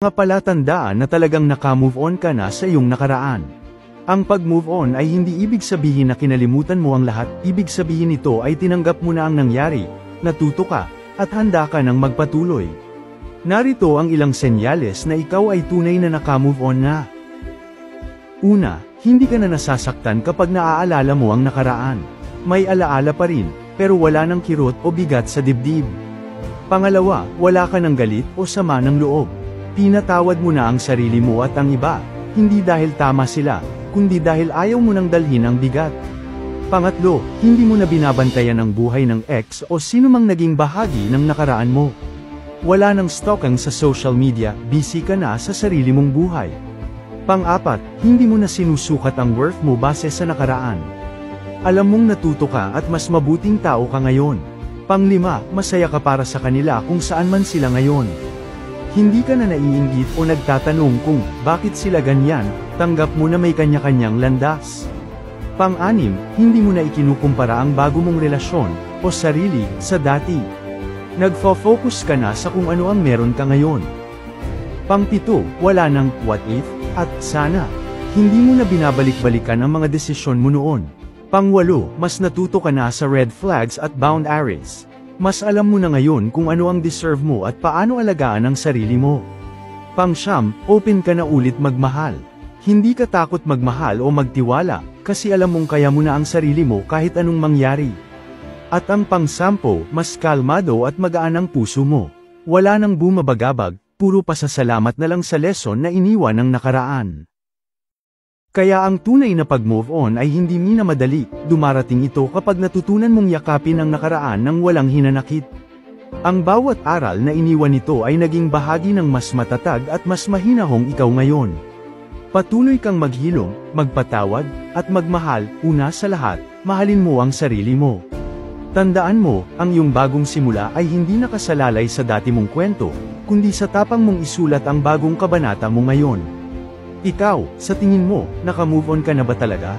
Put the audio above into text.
Nga palatandaan na talagang naka-move on ka na sa iyong nakaraan. Ang pag-move on ay hindi ibig sabihin na kinalimutan mo ang lahat, ibig sabihin nito ay tinanggap mo na ang nangyari, natuto ka, at handa ka ng magpatuloy. Narito ang ilang senyales na ikaw ay tunay na naka-move on na. Una, hindi ka na nasasaktan kapag naaalala mo ang nakaraan. May alaala pa rin, pero wala ng kirot o bigat sa dibdib. Pangalawa, wala ka ng galit o sama ng loob. Pinatawad mo na ang sarili mo at ang iba, hindi dahil tama sila, kundi dahil ayaw mo nang dalhin ang bigat. Pangatlo, hindi mo na binabantayan ang buhay ng ex o sino mang naging bahagi ng nakaraan mo. Wala nang stalking sa social media, busy ka na sa sarili mong buhay. Pang-apat, hindi mo na sinusukat ang worth mo base sa nakaraan. Alam mong natuto ka at mas mabuting tao ka ngayon. Pang-lima, masaya ka para sa kanila kung saan man sila ngayon. Hindi ka na naiinggit o nagtatanong kung bakit sila ganyan, tanggap mo na may kanya-kanyang landas. Pang-anim, hindi mo na ikinukumpara ang bago mong relasyon o sarili sa dati. Nagfo-focus ka na sa kung ano ang meron ka ngayon. Pang-pito, wala nang what if at sana. Hindi mo na binabalik-balikan ang mga desisyon mo noon. Pang-walo, mas natuto ka na sa red flags at boundaries. Mas alam mo na ngayon kung ano ang deserve mo at paano alagaan ang sarili mo. Pang-siyam, open ka na ulit magmahal. Hindi ka takot magmahal o magtiwala, kasi alam mong kaya mo na ang sarili mo kahit anong mangyari. At ang pang-sampo, mas kalmado at magaan ang puso mo. Wala nang bumabagabag, puro pasasalamat na lang sa lesson na iniwan ng nakaraan. Kaya ang tunay na pag-move on ay hindi minamadali, dumarating ito kapag natutunan mong yakapin ang nakaraan ng walang hinanakit. Ang bawat aral na iniwan nito ay naging bahagi ng mas matatag at mas mahinahong ikaw ngayon. Patuloy kang maghilom, magpatawad, at magmahal, una sa lahat, mahalin mo ang sarili mo. Tandaan mo, ang iyong bagong simula ay hindi nakasalalay sa dati mong kwento, kundi sa tapang mong isulat ang bagong kabanata mo ngayon. Ikaw, sa tingin mo, naka-move on ka na ba talaga?